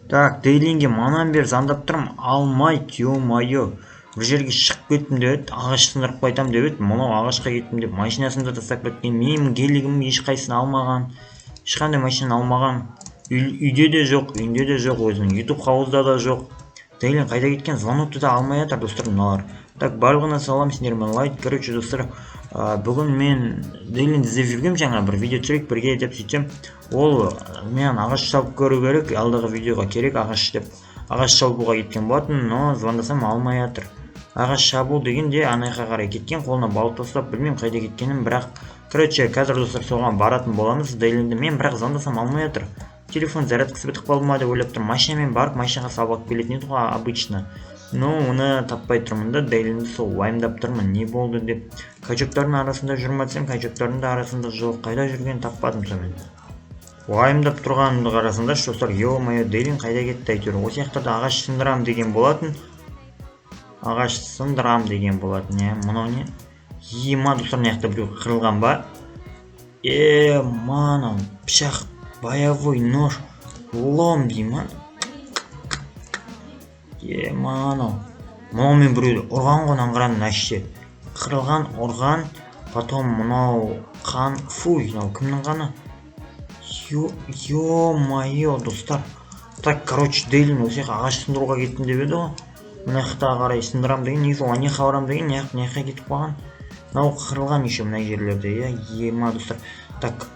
Так, дейлинге манан бер звондап тұрмын, алмайды, ё-моё. Бір жерге шығып кеттім деп еді, ағаш сындырып қайтам деп еді, мынау ағашқа кеттім деп машинасын да тастап кеткен. Менің гелигім ешқайсысын алмаған, ешқандай машинаны алмаған. Үйде де жоқ, үйінде де жоқ, өзінің YouTube хаузда да жоқ. Дейлин қайда кеткен, звонокты да алмай жатыр достар мыналар. Так, барлығына салам, сендермен лайк. Короче, достар, бүгін мен Дейлинді іздеп жүргем, жаңа бір видео түсірейік бірге деп сөйтсем, ол мен ағаш шауып көру керек, алдағы видеоға керек ағаш деп ағаш шабуға кеткен болатын, но звондасам алмай жатыр. Ағаш шабу дегенде анайға қарай кеткен, қолына балық тастап, білмеймін қайда кеткенін, бірақ короче, қазір достар соған баратын боламыз. Дейлинді мен бірақ звондасам алмай жатыр. Телефон зарядкасы бітіп қалды ма деп ойлап тұрмын. Машинамен барып машинаға салып алып келетін еді ғой обычно. Но оны таппай тұрмын да, Дейлинді сол уайымдап тұрмын, не болды деп. Качоктардың арасында жүрмәсем, качоктардың да арасында жоқ, қайда жүргенін таппадым сонымен. Уайымдап тұрғанымды қарасаңдар, достар, ё-моё, Дейлин қайда кетті әйтеуір. Осы жақтарда ағаш сындырам деген болатын. Ағаш сындырам деген болатын, мынау не? Ема, достар, мына жақта біреу қырылған ба? Мана, пышақ, боевой нож, лом деймін. Мана, мынаумен біреуді ұрған ғой аңғарамын әште. Қырылған, ұрған, потом мынау қан, фуй, мынау кімнің қаны? Ё-моё, достар. Так, короче, Дейлин осы жаққа ағаш сындыруға кеттім деп еді ғой. Мына жақта қарай сындырам деген, негізі оне хабарам деген, мына жаққа кетіп қалған. Мынау қырылған еще мына жерлерде, ема, достар. Так,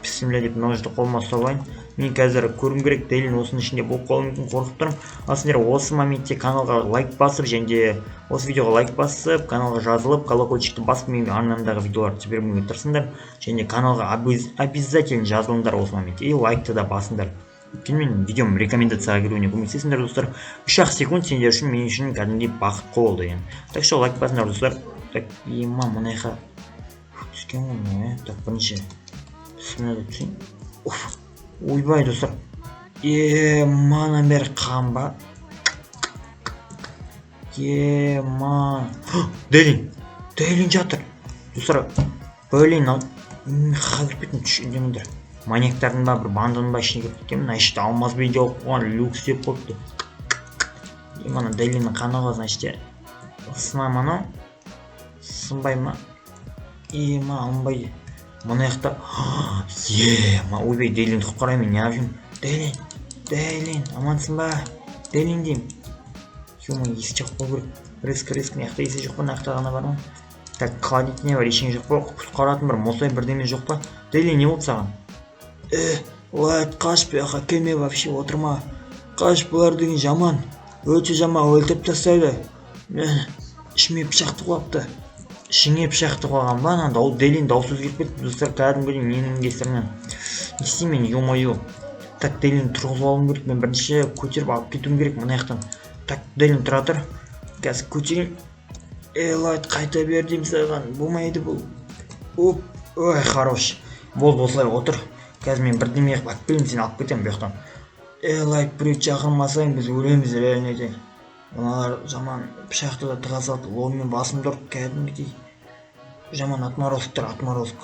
бісміллә деп ножды қолыма ұстап алайын. Мен қазір көргім керек, Дейлин осының ішінде болып қалуы мүмкін, қорқып тұрмын. Ал сендер осы моментте каналға лайк басып, және осы видеоға лайк басып, каналға жазылып, колокольчикті басып, менің арнамдағы видеоларды жібермеуге тырысыңдар. Және каналға обязательно жазылыңдар осы моментте. И лайкты да басыңдар. Өйткені мен видеом рекомендацияға кіруіне көмектесіңдер, достар. 3-ақ секунд сендер үшін, мен үшін кәдімгідей бақыт болды. Так что лайк басыңдар, достар. Так, ема, мына жаққа түскен ғой, так, бірінші түсіне түсейін. Ойбай, достар. Мана бер қан ба? Дейлин жатыр. Достар, блин, қазір бетін түшіндеміндер. Маньяктардың ба, бір банданың ба ішіне кіріп кеткен. Значит, алмаз бейде оқыған люкс деп қойыпты. Мана Дейлиннің қаны ғой, значит, сына мана сынбай ма? Ма, алынбайды. Мына жақта, ойбай, Дейлинді құтқарайын, мен не yapayım? Дейлин, амансың ба? Дейлин деймін. Ё-моё, есі жоқ қой керек. Риск, мына жақта есі жоқ па, мына жақта ғана бар ма? Так, холодильный бар, ештеңе жоқ па? Құтқаратын бір мосай бірдеме жоқ па? Дейлин, не болды саған? Қаш бұяққа келме, вообще отырма. Қаш, бұлар деген жаман. Өте жаман, өлтіріп тастайды. Ішіме пышақты қойыпты. Ішіңе пышақты қойған ба, ана Дейлин даусы өзгеріп кетті, достар, кәдімгідей менің кесірінен. Не істеймін, ё-моё. Так, Дейлинді тұрғызып алуым керек, мен бірінші көтеріп алып кетуім керек мына жақтан. Так, Дейлин тұра тұр. Қазір көтерейін. Лайт, қайта бер деймін саған, болмайды бұл. Ой, хорош. Болды, осылай отыр. Қазір мен бірдеме алып келейін, сені алып кетемін бұл жақтан. Лайт, біреу шақырмасаң біз өлеміз, реально айтайын. Мыналар жаман пышақты да тыға салды, ломмен басым тұрып кәдімгідей. Жаман отморозктар, отморозк.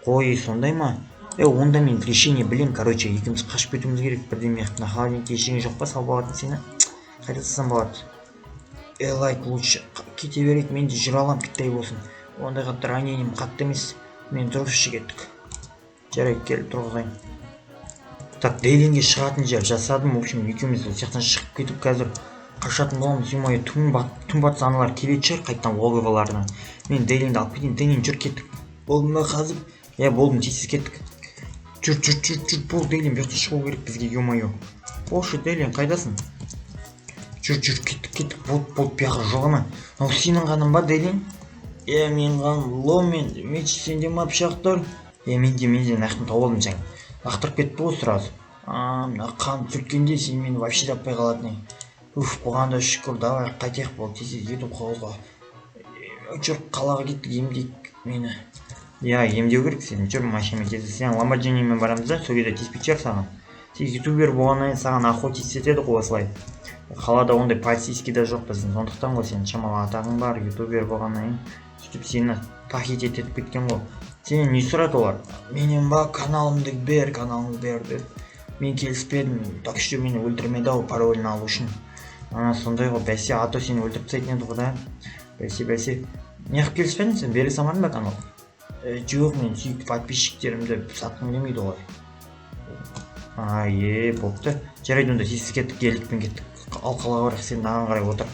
Қой, сондай ма? Онда мен решение білем, короче, екеуміз қашып кетуіміз керек, бірдеме на холодильникте ештеңе жоқ па, салып алатын сені? Қайда салсам болады? Лайк, лучше кете берейік, мен де жүре алам, питтай болсын. Ондайға ранением қатты емес, мен тұрғызшы кеттік. Жарайды, келіп тұрғызайын. Так, Дейлинге шығатын жер жасадым, в общем, екеуміз сияқтан шығып кетіп қазір қашатын боламыз. Ё-моё, түн батса аналар келетін шығар қайттан логоваларына. Мен Дейлинді алып кетейін, Дейлин жүр кеттік. Болдым ба қазір? Болдым, тез кеттік. Жүр, бол, Дейлин, бұл жақта шығу керек бізге, ё-моё. Болшы, Дейлин, қайдасың? Жүр, кеттік, болды, бұл жаққа жоғама. Мынау сенің қаның ба, Дейлин? Мен қаным, ломмен, меч сенде ма пышақтар? Менде, нақтын тауып алдым жаңа. Лақтырып кетті ғой сразу. Мына қан түрткенде сен мені вообще таппай қалатын. Бұған да шүкір, давай қайтайық, бол, тез YouTube қауызға. Жүр, қалаға кеттік, емдейік мені. Емдеу керек сен, жүр машинамен тез. Сен Lamborghiniмен барамыз да, сол кезде теспей шығар саған. Сен ютубер болғаннан саған охотить етеді ғой осылай. Қалада ондай полицейский да жоқ біздің, сондықтан ғой сен шамалы атағың бар, ютубер болғаннан сөйтіп сені похитить етіп кеткен ғой. Сенен не сұрады олар? Менен ба, каналымды бер деп. Мен келіспедім, так что мені өлтірмеді ау паролін алу үшін. Сондай ғой, бәсе, а то сені өлтіріп тастайтын еді ғой да. Бәсе. Неғып келіспедің сен, бере салмадың ба канал? Жоқ, мен сүйікті подписчиктерімді сатқым келмейді ғой. Бопты. Жарайды, онда тез кеттік, келдікпен кеттік. Ал қала барайық, сен маған қарай отыр.